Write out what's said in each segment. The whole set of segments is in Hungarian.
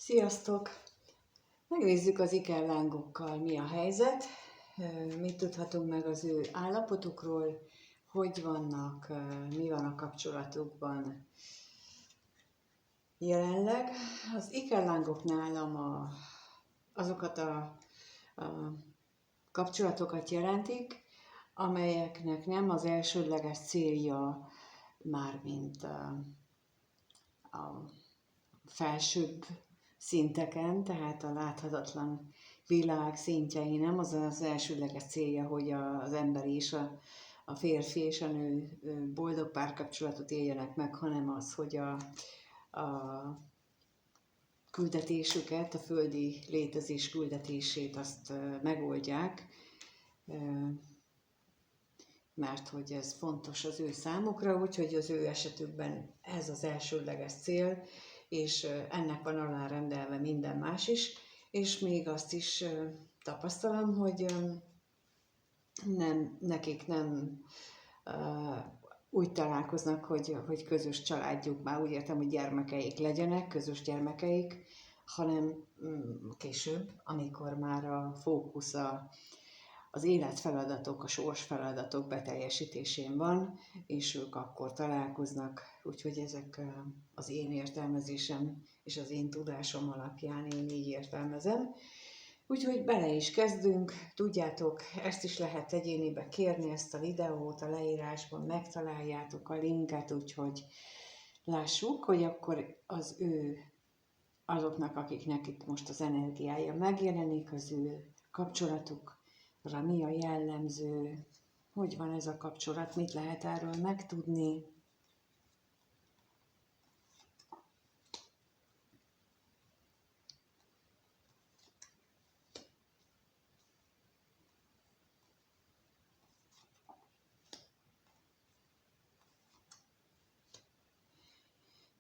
Sziasztok! Megnézzük az ikerlángokkal, mi a helyzet, mit tudhatunk meg az ő állapotukról, hogy vannak, mi van a kapcsolatukban. Jelenleg az ikerlángok nálam azokat a kapcsolatokat jelentik, amelyeknek nem az elsődleges célja, mármint a felsőbb szinteken, tehát a láthatatlan világ szintjei, nem az az elsődleges célja, hogy az ember és a férfi és a nő boldog párkapcsolatot éljenek meg, hanem az, hogy a küldetésüket, a földi létezés küldetését azt megoldják, mert hogy ez fontos az ő számukra, úgyhogy az ő esetükben ez az elsődleges cél, és ennek van alárendelve minden más is, és még azt is tapasztalom, hogy nekik nem úgy találkoznak, hogy közös családjuk, már úgy értem, hogy gyermekeik legyenek, közös gyermekeik, hanem később, amikor már a fókusz az életfeladatok, a sorsfeladatok beteljesítésén van, és ők akkor találkoznak, úgyhogy ezek az én értelmezésem és az én tudásom alapján én így értelmezem. Úgyhogy bele is kezdünk, tudjátok, ezt is lehet egyénibe kérni, ezt a videót a leírásban megtaláljátok a linket, úgyhogy lássuk, hogy akkor azoknak, akiknek itt most az energiája megjelenik, az ő kapcsolatuk, mi a jellemző, hogy van ez a kapcsolat, mit lehet erről megtudni.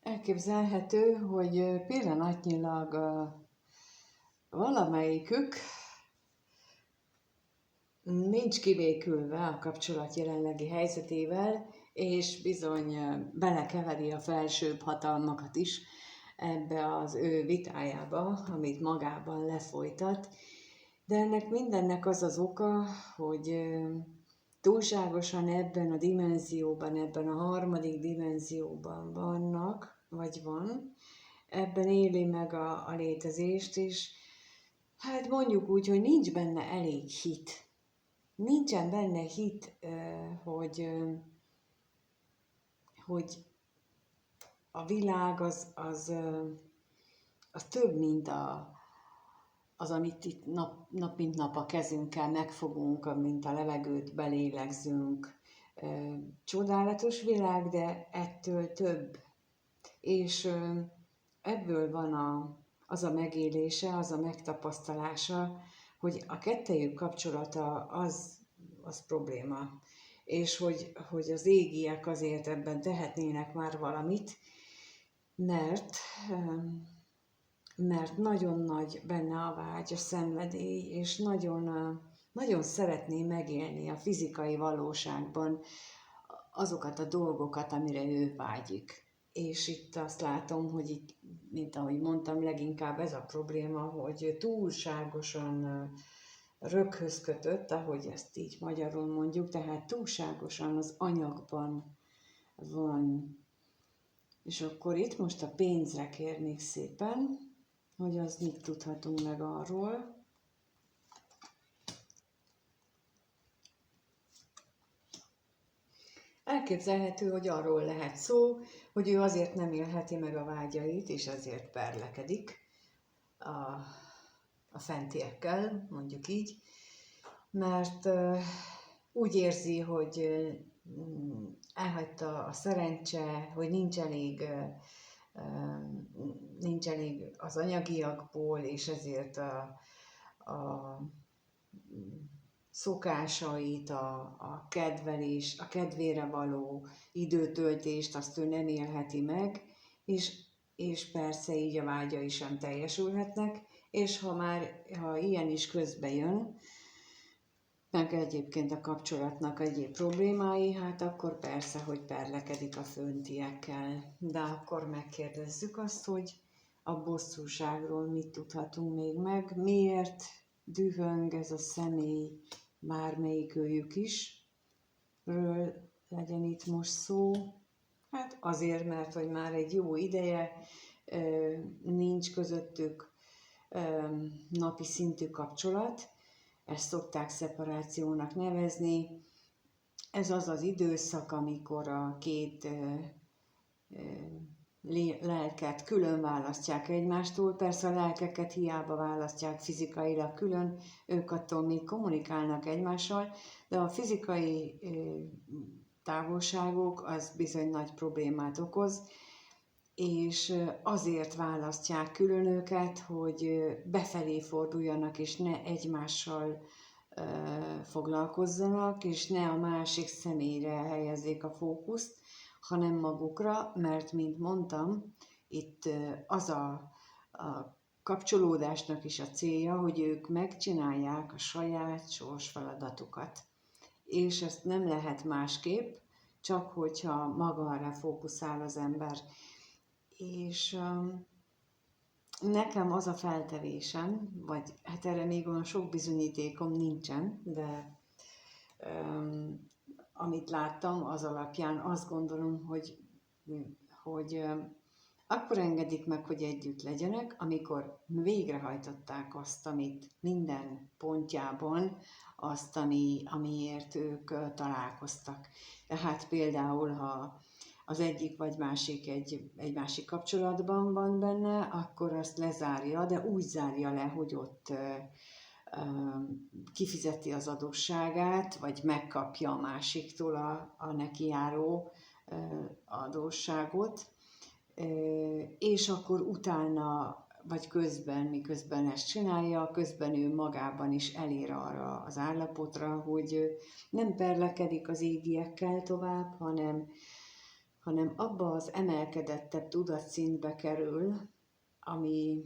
Elképzelhető, hogy pillanatnyilag valamelyikük nincs kibékülve a kapcsolat jelenlegi helyzetével, és bizony belekeveri a felsőbb hatalmakat is ebbe az ő vitájába, amit magában lefolytat. De ennek mindennek az az oka, hogy túlságosan ebben a dimenzióban, ebben a harmadik dimenzióban vannak, vagy van, ebben éli meg a létezést, és hát mondjuk úgy, hogy nincs benne elég hit. Nincsen benne hit, hogy a világ az több, mint az, amit itt nap mint nap a kezünkkel megfogunk, mint a levegőt belélegzünk. Csodálatos világ, de ettől több. És ebből van az a megélése, az a megtapasztalása, hogy a kettejük kapcsolata az probléma. És hogy az égiek azért ebben tehetnének már valamit, mert nagyon nagy benne a vágy, a szenvedély, és nagyon szeretné megélni a fizikai valóságban azokat a dolgokat, amire ő vágyik. És itt azt látom, hogy itt, mint ahogy mondtam, leginkább ez a probléma, hogy túlságosan röghöz kötött, ahogy ezt így magyarul mondjuk, tehát túlságosan az anyagban van. És akkor itt most a pénzre kérnék szépen, hogy az mit tudhatunk meg arról. Elképzelhető, hogy arról lehet szó, hogy ő azért nem élheti meg a vágyait, és azért perlekedik a fentiekkel, mondjuk így, mert úgy érzi, hogy elhagyta a szerencse, hogy nincs elég az anyagiakból, és ezért a szokásait, a kedvelés, a kedvére való időtöltést, azt ő nem élheti meg, és persze így a vágyai sem teljesülhetnek, és ha ilyen is közbe jön, meg egyébként a kapcsolatnak egyéb problémái, hát akkor persze, hogy perlekedik a föntiekkel. De akkor megkérdezzük azt, hogy a bosszúságról mit tudhatunk még meg, miért dühöng ez a személy, bármelyikőjük is, ről legyen itt most szó. Hát azért, mert hogy már egy jó ideje nincs közöttük napi szintű kapcsolat, ezt szokták szeparációnak nevezni. Ez az az időszak, amikor a két lelket külön választják egymástól. Persze a lelkeket hiába választják fizikailag külön, ők attól még kommunikálnak egymással, de a fizikai távolságok az bizony nagy problémát okoz, és azért választják külön őket, hogy befelé forduljanak, és ne egymással foglalkozzanak, és ne a másik személyre helyezzék a fókuszt, hanem magukra, mert, mint mondtam, itt az a kapcsolódásnak is a célja, hogy ők megcsinálják a saját sorsfeladatukat. És ezt nem lehet másképp, csak hogyha maga arra fókuszál az ember. És nekem az a feltevésem, vagy hát erre még olyan sok bizonyítékom nincsen, de amit láttam, az alapján azt gondolom, hogy akkor engedik meg, hogy együtt legyenek, amikor végrehajtották azt, amit minden pontjában, azt, amiért ők találkoztak. Tehát például, ha az egyik vagy másik egy másik kapcsolatban van benne, akkor azt lezárja, de úgy zárja le, hogy ott kifizeti az adósságát, vagy megkapja a másiktól a neki járó adósságot, és akkor utána, vagy közben, miközben ezt csinálja, közben ő magában is elér arra az állapotra, hogy nem perlekedik az égiekkel tovább, hanem abba az emelkedettebb tudatszintbe kerül, ami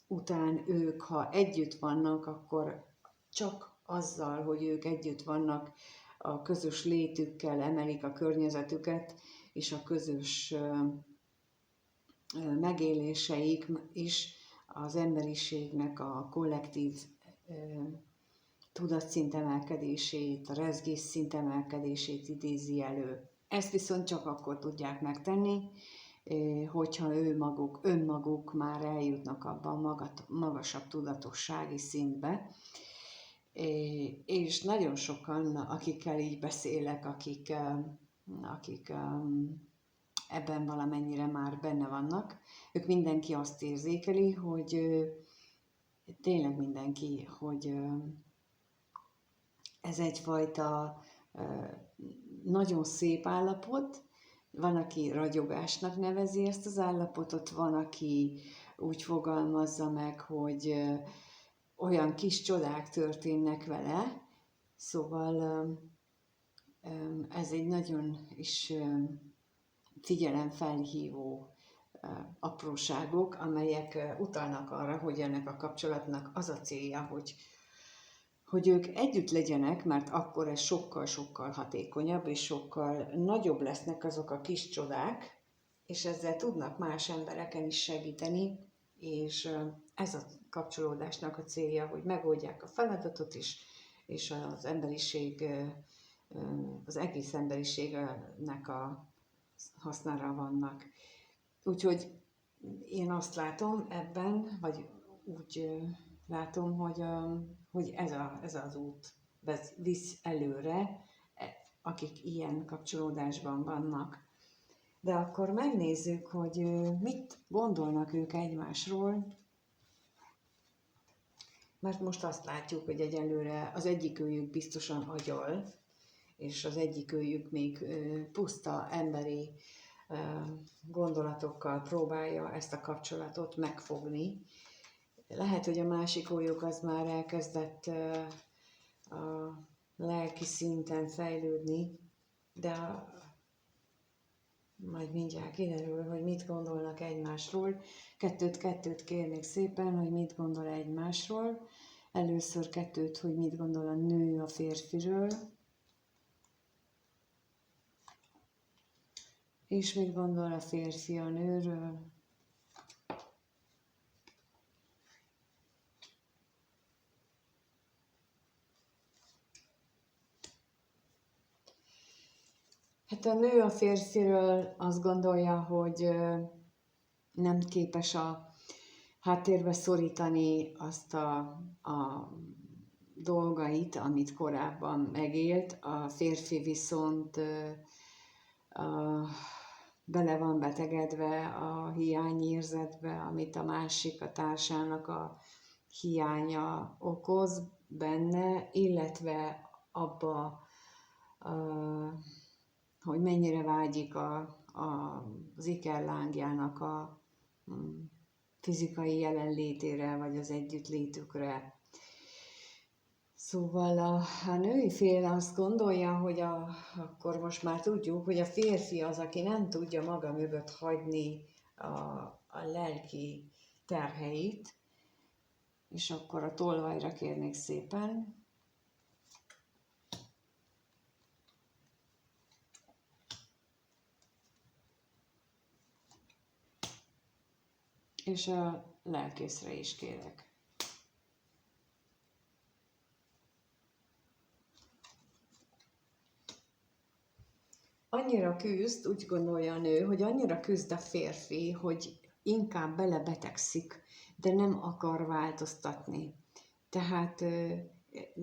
után ők, ha együtt vannak, akkor csak azzal, hogy ők együtt vannak, a közös létükkel emelik a környezetüket, és a közös megéléseik is az emberiségnek a kollektív tudatszint emelkedését, a rezgésszint emelkedését idézi elő. Ezt viszont csak akkor tudják megtenni, hogyha önmaguk már eljutnak abban a magasabb tudatossági szintbe. És nagyon sokan, akikkel így beszélek, akik ebben valamennyire már benne vannak, ők mindenki azt érzékeli, hogy tényleg mindenki, hogy ez egyfajta nagyon szép állapot. Van, aki ragyogásnak nevezi ezt az állapotot, van, aki úgy fogalmazza meg, hogy olyan kis csodák történnek vele, szóval ez egy nagyon is figyelemfelhívó apróságok, amelyek utalnak arra, hogy ennek a kapcsolatnak az a célja, hogy ők együtt legyenek, mert akkor ez sokkal-sokkal hatékonyabb, és sokkal nagyobb lesznek azok a kis csodák, és ezzel tudnak más embereken is segíteni, és ez a kapcsolódásnak a célja, hogy megoldják a feladatot is, és az emberiség, az egész emberiségnek a hasznára vannak. Úgyhogy én azt látom ebben, vagy úgy látom, hogy ez az út visz előre, akik ilyen kapcsolódásban vannak. De akkor megnézzük, hogy mit gondolnak ők egymásról, mert most azt látjuk, hogy egyelőre az egyikőjük biztosan agyal, és az egyikőjük még puszta emberi gondolatokkal próbálja ezt a kapcsolatot megfogni. Lehet, hogy a másikójuk az már elkezdett a lelki szinten fejlődni, de majd mindjárt kiderül, hogy mit gondolnak egymásról. Kettőt kérnék szépen, hogy mit gondol egymásról. Először kettőt, hogy mit gondol a nő a férfiről. És mit gondol a férfi a nőről. Hát a nő a férfiről azt gondolja, hogy nem képes a háttérbe szorítani azt a dolgait, amit korábban megélt, a férfi viszont bele van betegedve a hiányérzetbe, amit a másik, a társának a hiánya okoz benne, illetve abba, hogy mennyire vágyik az ikerlángjának a fizikai jelenlétére, vagy az együttlétükre. Szóval a női fél azt gondolja, hogy akkor most már tudjuk, hogy a férfi az, aki nem tudja maga mögött hagyni a lelki terheit, és akkor a tolvajra kérnék szépen. És a lelkészre is kérek. Annyira küzd, úgy gondolja a nő, hogy annyira küzd a férfi, hogy inkább belebetegszik, de nem akar változtatni. Tehát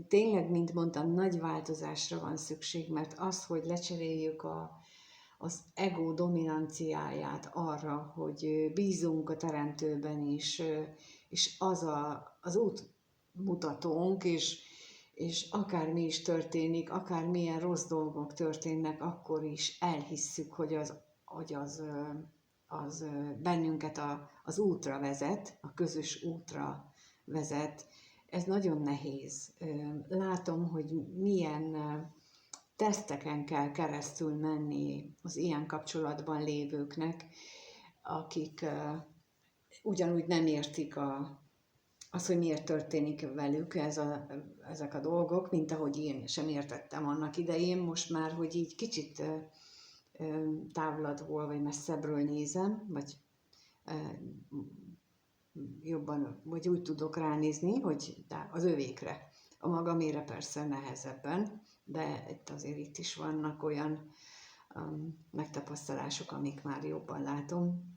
tényleg, mint mondtam, nagy változásra van szükség, mert az, hogy lecseréljük az ego dominanciáját arra, hogy bízunk a Teremtőben is, és az útmutatónk, és akármi is történik, akármilyen rossz dolgok történnek, akkor is elhisszük, hogy az bennünket az útra vezet, a közös útra vezet. Ez nagyon nehéz. Látom, hogy milyen teszteken kell keresztül menni az ilyen kapcsolatban lévőknek, akik ugyanúgy nem értik az, hogy miért történik velük ezek a dolgok, mint ahogy én sem értettem annak idején, most már, hogy így kicsit távlatból vagy messzebbről nézem, vagy jobban, vagy úgy tudok ránézni, hogy az övékre, a magamére persze nehezebben, de itt is vannak olyan megtapasztalások, amik már jobban látom.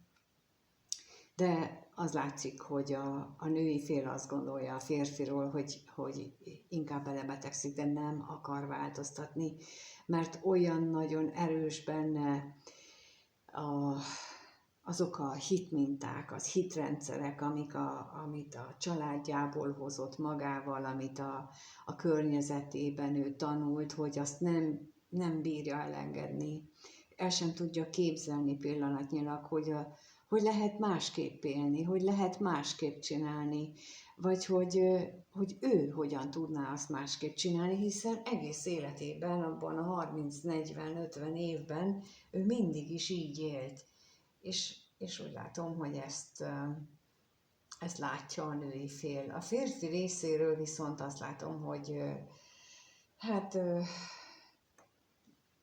De az látszik, hogy a női fél azt gondolja a férfiról, hogy inkább belebetegszik, de nem akar változtatni, mert olyan nagyon erős benne azok a hitminták, az hitrendszerek, amit a családjából hozott magával, amit a környezetében ő tanult, hogy azt nem bírja elengedni. El sem tudja képzelni pillanatnyilag, hogy lehet másképp élni, hogy lehet másképp csinálni, vagy hogy ő hogyan tudná azt másképp csinálni, hiszen egész életében, abban a 30-40-50 évben ő mindig is így élt. És úgy látom, hogy ezt látja a női fél. A férfi részéről viszont azt látom, hogy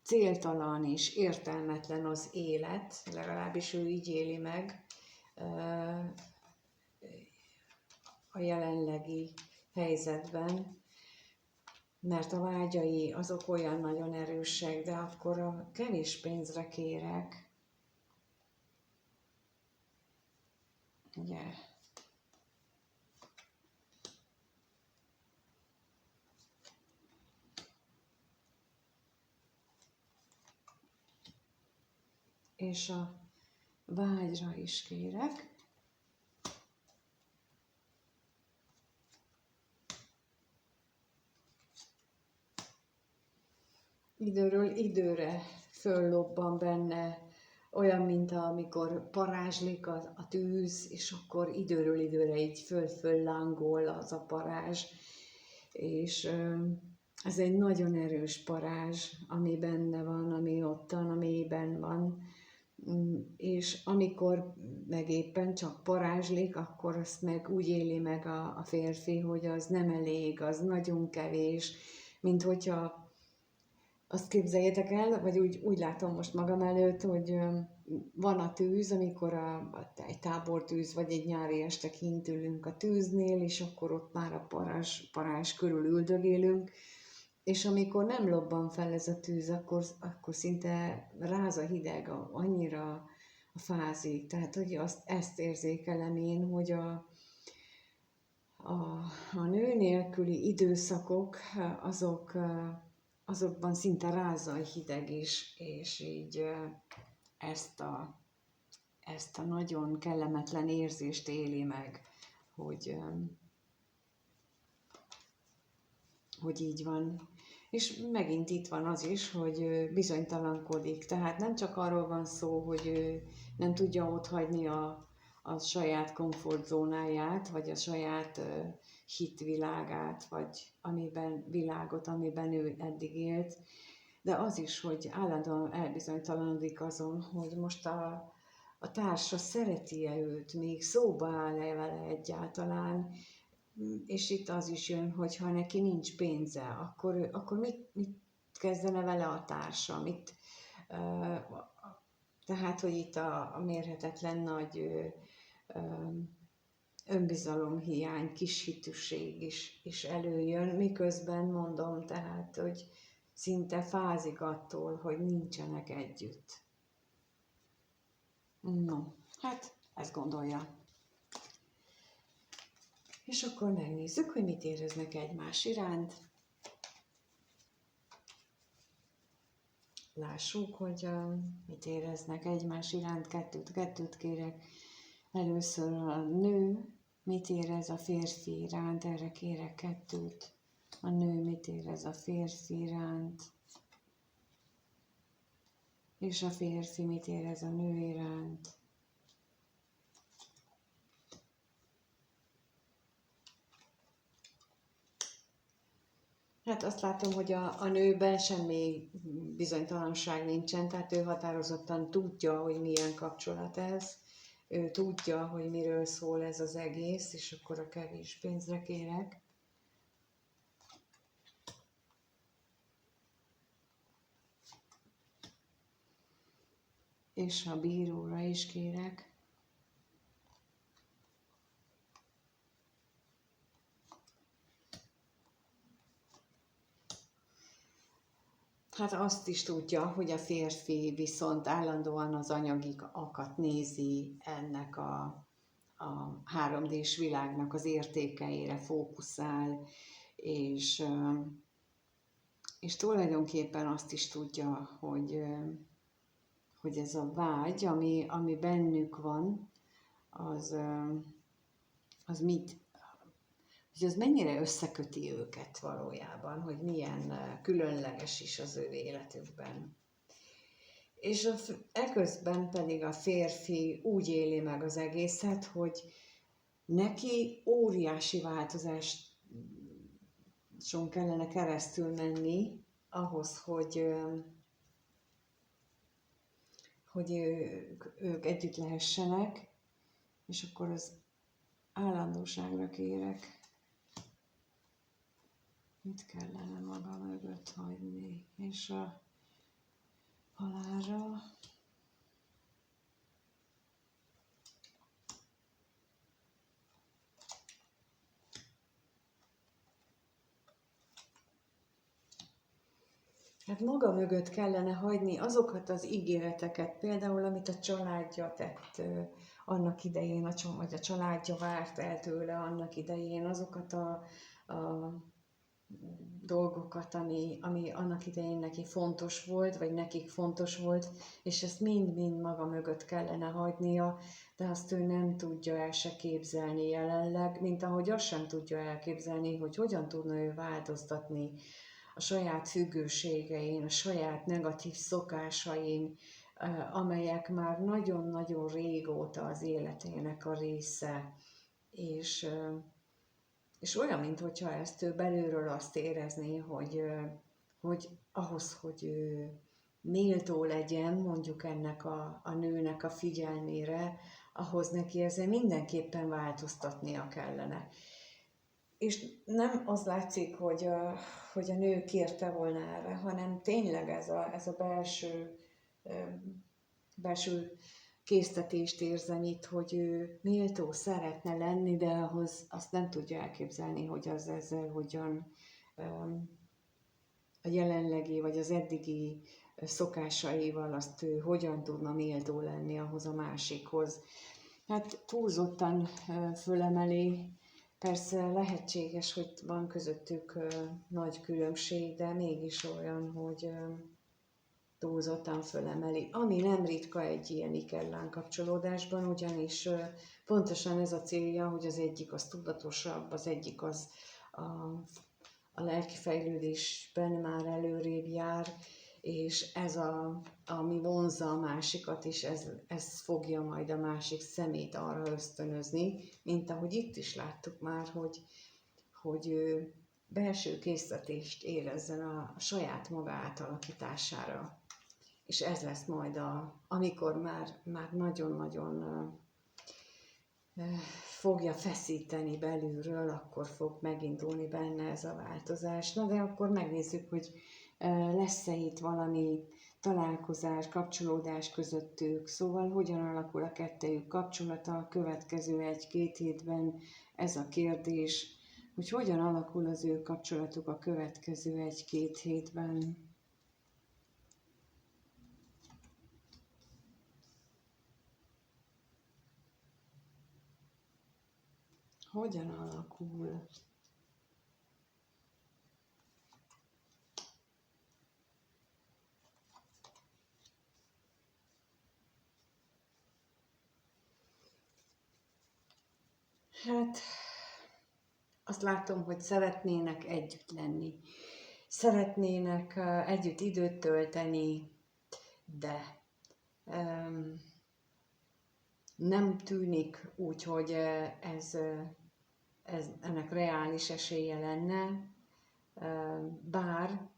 céltalan és értelmetlen az élet, legalábbis ő így éli meg a jelenlegi helyzetben, mert a vágyai azok olyan nagyon erősek, de akkor a kevés pénzre kérek, ugye, és a vágyra is kérek. Időről időre föllobban benne, olyan, mint amikor parázslik a tűz, és akkor időről időre így föl-föllángol az a parázs, és ez egy nagyon erős parázs, ami benne van, ami ottan a mélyben van, és amikor meg éppen csak parázslik, akkor azt meg úgy éli meg a férfi, hogy az nem elég, az nagyon kevés, mint hogyha azt képzeljétek el, vagy úgy látom most magam előtt, hogy van a tűz, amikor egy tábortűz, vagy egy nyári este kint ülünk a tűznél, és akkor ott már a parázs körül üldögélünk, És amikor nem lobban fel ez a tűz, akkor szinte ráz a hideg, annyira a fázik. Tehát, hogy ezt érzékelem én, hogy a nő nélküli időszakok, azokban szinte rázza a hideg is, és így ezt a nagyon kellemetlen érzést éli meg, hogy így van. És megint itt van az is, hogy bizonytalankodik. Tehát nem csak arról van szó, hogy ő nem tudja otthagyni a saját komfortzónáját, vagy a saját hitvilágát, vagy világot, amiben ő eddig élt, de az is, hogy állandóan elbizonytalanodik azon, hogy most a társa szereti-e őt, még szóba áll-e vele egyáltalán, és itt az is jön, hogy ha neki nincs pénze, akkor mit kezdene vele a társa, tehát, hogy itt a mérhetetlen nagy önbizalomhiány, kishitűség is előjön, miközben mondom, tehát, hogy szinte fázik attól, hogy nincsenek együtt. No, hát ezt gondolja. És akkor megnézzük, hogy mit éreznek egymás iránt. Lássuk, hogy mit éreznek egymás iránt. Kettőt kérek. Először a nő mit érez a férfi iránt, erre kérek 2. A nő mit érez a férfi iránt, és a férfi mit érez a nő iránt. Hát azt látom, hogy a nőben semmi bizonytalanság nincsen, tehát ő határozottan tudja, hogy milyen kapcsolat ez, ő tudja, hogy miről szól ez az egész, és akkor a kevés pénzre kérek. És a bíróra is kérek. Hát azt is tudja, hogy a férfi viszont állandóan az anyagiakat nézi, ennek a 3D-s világnak az értékeire fókuszál, és tulajdonképpen azt is tudja, hogy ez a vágy, ami bennük van, az mennyire összeköti őket valójában, hogy milyen különleges is az ő életükben. És eközben pedig a férfi úgy éli meg az egészet, hogy neki óriási változáson kellene keresztül menni ahhoz, hogy ők együtt lehessenek, és akkor az állandóságra kérek. Mit kellene maga mögött hagyni, és a halálra. Hát maga mögött kellene hagyni azokat az ígéreteket, például amit a családja tett annak idején, vagy a családja várt el tőle annak idején, azokat a dolgokat, ami annak idején neki fontos volt, vagy nekik fontos volt, és ezt mind-mind maga mögött kellene hagynia, de azt ő nem tudja el se képzelni jelenleg, mint ahogy azt sem tudja elképzelni, hogy hogyan tudna ő változtatni a saját függőségein, a saját negatív szokásain, amelyek már nagyon-nagyon régóta az életének a része, és olyan, mintha ezt ő belülről azt érezné, hogy ahhoz, hogy ő méltó legyen mondjuk ennek a nőnek a figyelmére, ahhoz neki ezzel mindenképpen változtatnia kellene. És nem az látszik, hogy a nő kérte volna erre, hanem tényleg ez a belső késztetést érzem itt, hogy ő méltó szeretne lenni, de ahhoz azt nem tudja elképzelni, hogy az ezzel hogyan a jelenlegi vagy az eddigi szokásaival azt ő hogyan tudna méltó lenni ahhoz a másikhoz. Hát túlzottan fölemeli, persze lehetséges, hogy van közöttük nagy különbség, de mégis olyan, hogy túlzottan fölemeli. Ami nem ritka egy ilyen ikellán kapcsolódásban, ugyanis pontosan ez a célja, hogy az egyik az tudatosabb, az egyik az a lelki fejlődésben már előrébb jár, és ez ami vonzza a másikat, és ez fogja majd a másik szemét arra ösztönözni, mint ahogy itt is láttuk már, hogy ő belső késztetést érezzen a saját maga átalakítására. És ez lesz majd, amikor már nagyon-nagyon fogja feszíteni belülről, akkor fog megindulni benne ez a változás. Na de akkor megnézzük, hogy lesz-e itt valami találkozás, kapcsolódás közöttük, szóval hogyan alakul a kettejük kapcsolata a következő 1-2 hétben, ez a kérdés, hogy hogyan alakul az ő kapcsolatuk a következő 1-2 hétben. Hogyan alakul? Hát, azt látom, hogy szeretnének együtt lenni. Szeretnének együtt időt tölteni, de nem tűnik úgy, hogy ennek reális esélye lenne, bár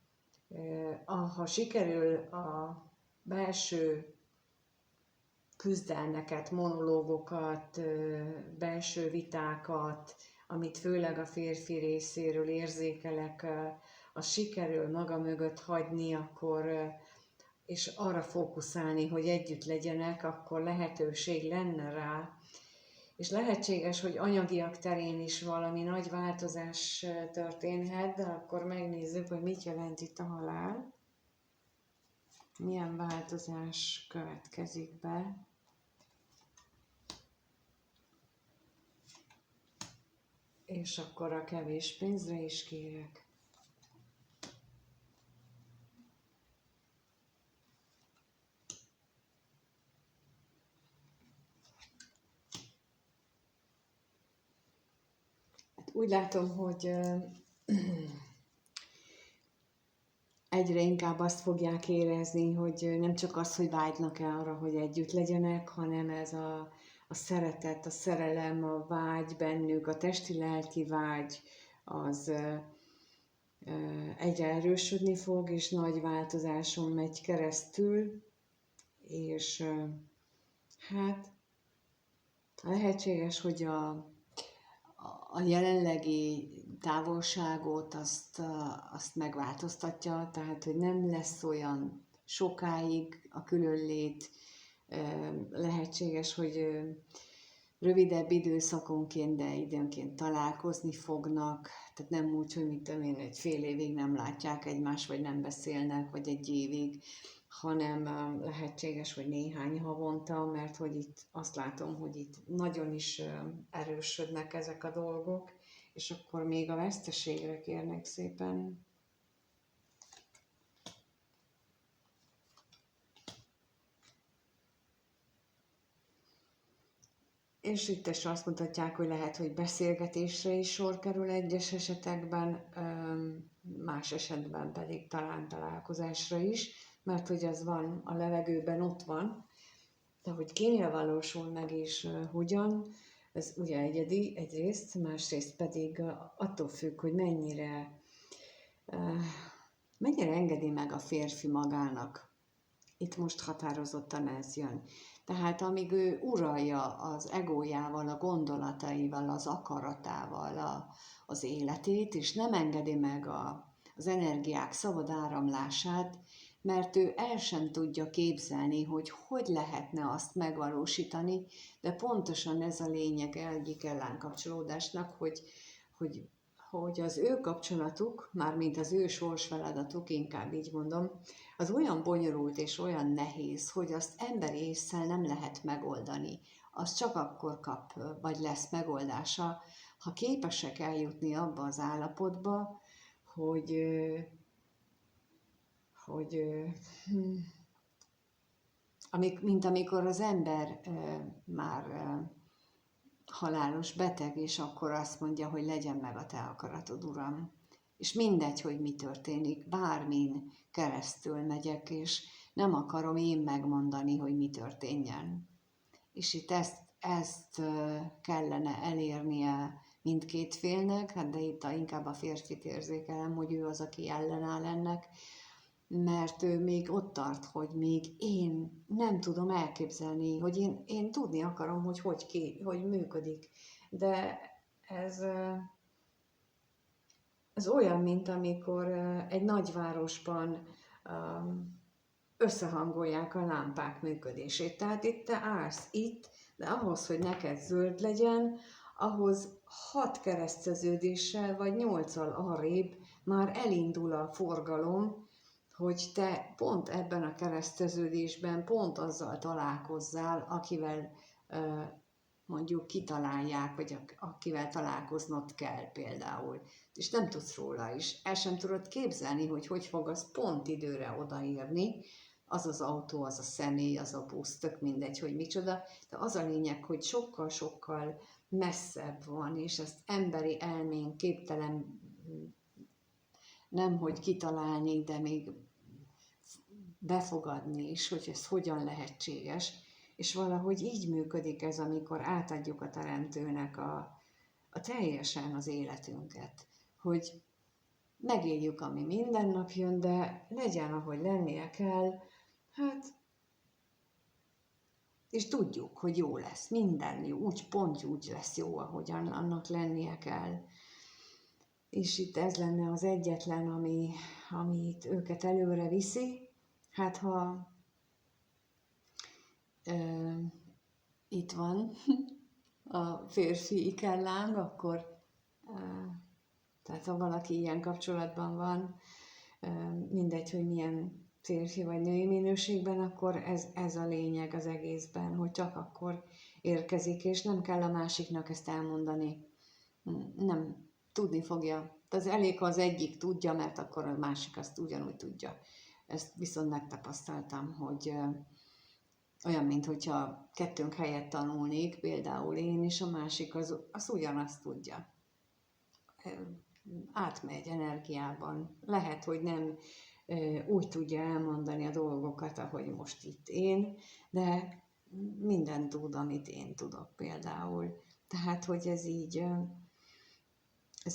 ha sikerül a belső küzdelmeket, monológokat, belső vitákat, amit főleg a férfi részéről érzékelek, az sikerül maga mögött hagyni, akkor és arra fókuszálni, hogy együtt legyenek, akkor lehetőség lenne rá. És lehetséges, hogy anyagiak terén is valami nagy változás történhet, de akkor megnézzük, hogy mit jelent itt a halál. Milyen változás következik be. És akkor a kevés pénzre is kérek. Úgy látom, hogy egyre inkább azt fogják érezni, hogy nem csak az, hogy vágynak-e arra, hogy együtt legyenek, hanem ez a szeretet, a szerelem, a vágy bennük, a testi-lelki vágy, az egyre erősödni fog, és nagy változáson megy keresztül, és hát lehetséges, hogy a jelenlegi távolságot azt megváltoztatja, tehát hogy nem lesz olyan sokáig a különlét, lehetséges, hogy rövidebb időszakonként, de időnként találkozni fognak, tehát nem úgy, hogy mit tudom én, egy fél évig nem látják egymást, vagy nem beszélnek, vagy egy évig, hanem lehetséges, hogy néhány havonta, mert hogy itt azt látom, hogy itt nagyon is erősödnek ezek a dolgok, és akkor még a veszteségre kérnek szépen. És itt is azt mutatják, hogy lehet, hogy beszélgetésre is sor kerül egyes esetekben, más esetben pedig talán találkozásra is, mert hogy az van a levegőben, ott van, de hogy kinél valósul meg és hogyan, ez ugye egyedi egyrészt, másrészt pedig attól függ, hogy mennyire engedi meg a férfi magának. Itt most határozottan ez jön. Tehát amíg ő uralja az egójával, a gondolataival, az akaratával az életét, és nem engedi meg az energiák szabad áramlását, mert ő el sem tudja képzelni, hogy lehetne azt megvalósítani, de pontosan ez a lényeg egyik ellenkapcsolódásnak, hogy az ő kapcsolatuk, mármint az ő sorsfeladatuk, inkább így mondom, az olyan bonyolult és olyan nehéz, hogy azt emberi ésszel nem lehet megoldani. Az csak akkor kap, vagy lesz megoldása, ha képesek eljutni abba az állapotba, hogy mint amikor az ember már halálos beteg, és akkor azt mondja, hogy legyen meg a te akaratod, Uram. És mindegy, hogy mi történik, bármin keresztül megyek, és nem akarom én megmondani, hogy mi történjen. És itt ezt kellene elérnie mindkét félnek, hát de itt inkább a férfit érzékelem, hogy ő az, aki ellenáll ennek, mert ő még ott tart, hogy még én nem tudom elképzelni, hogy én tudni akarom, hogy működik. De ez olyan, mint amikor egy nagyvárosban összehangolják a lámpák működését. Tehát itt te állsz itt, de ahhoz, hogy neked zöld legyen, ahhoz 6 kereszteződéssel vagy 8-al arrébb már elindul a forgalom, hogy te pont ebben a kereszteződésben pont azzal találkozzál, akivel mondjuk kitalálják, vagy akivel találkoznod kell például. És nem tudsz róla is. El sem tudod képzelni, hogy fog az pont időre odaérni, az az autó, az a személy, az a busz, tök mindegy, hogy micsoda, de az a lényeg, hogy sokkal-sokkal messzebb van, és ezt emberi elmén képtelen nem hogy kitalálni, de még befogadni is, hogy ez hogyan lehetséges, és valahogy így működik ez, amikor átadjuk a Teremtőnek a teljesen az életünket, hogy megéljük, ami minden nap jön, de legyen, ahogy lennie kell, hát, és tudjuk, hogy jó lesz, minden jó, pont úgy lesz jó, ahogyan annak lennie kell. És itt ez lenne az egyetlen, amit őket előre viszi. Hát ha itt van a férfi ikelláng, akkor tehát ha valaki ilyen kapcsolatban van, mindegy, hogy milyen férfi vagy női minőségben, akkor ez a lényeg az egészben, hogy csak akkor érkezik, és nem kell a másiknak ezt elmondani. Nem, tudni fogja. Az elég, ha az egyik tudja, mert akkor a másik azt ugyanúgy tudja. Ezt viszont megtapasztaltam, hogy olyan, mintha kettőnk helyett tanulnék, például én, és a másik az ugyanazt tudja. Átmegy energiában. Lehet, hogy nem úgy tudja elmondani a dolgokat, ahogy most itt én, de mindent tud, amit én tudok például. Tehát, hogy ez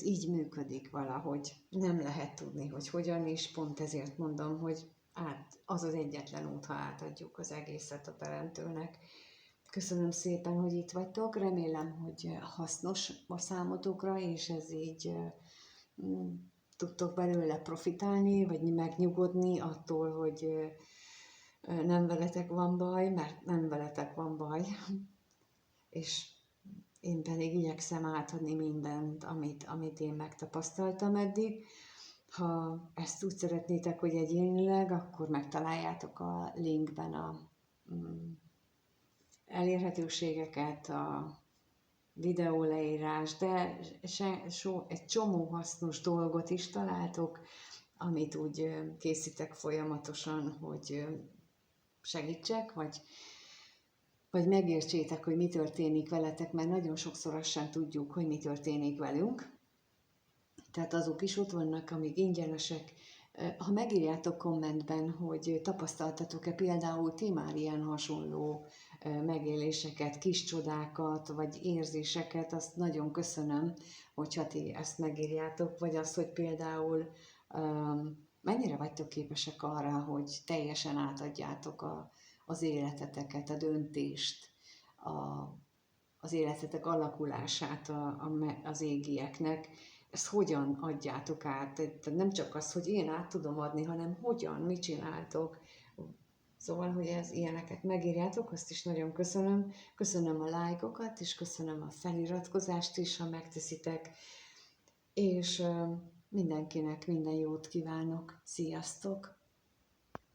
így működik valahogy. Nem lehet tudni, hogy hogyan is, pont ezért mondom, hogy az az egyetlen út, ha átadjuk az egészet a Teremtőnek. Köszönöm szépen, hogy itt vagytok, remélem, hogy hasznos a számotokra, és ez így tudtok belőle profitálni, vagy megnyugodni attól, hogy nem veletek van baj, mert nem veletek van baj, és én pedig igyekszem átadni mindent, amit én megtapasztaltam eddig. Ha ezt úgy szeretnétek, hogy egyénileg, akkor megtaláljátok a linkben a elérhetőségeket, a videó leírás, de egy csomó hasznos dolgot is találtok, amit úgy készítek folyamatosan, hogy segítsek, vagy megértsétek, hogy mi történik veletek, mert nagyon sokszor azt sem tudjuk, hogy mi történik velünk. Tehát azok is ott vannak, amik ingyenesek. Ha megírjátok kommentben, hogy tapasztaltatok-e például ti már ilyen hasonló megéléseket, kis csodákat, vagy érzéseket, azt nagyon köszönöm, hogyha ti ezt megírjátok, vagy azt, hogy például mennyire vagytok képesek arra, hogy teljesen átadjátok az életeteket, a döntést, az életetek alakulását az égieknek. Ezt hogyan adjátok át? Tehát nem csak az, hogy én át tudom adni, hanem hogyan, mit csináltok. Szóval, hogy ilyeneket megírjátok, azt is nagyon köszönöm. Köszönöm a lájkokat, és köszönöm a feliratkozást is, ha megteszitek. és mindenkinek minden jót kívánok. Sziasztok!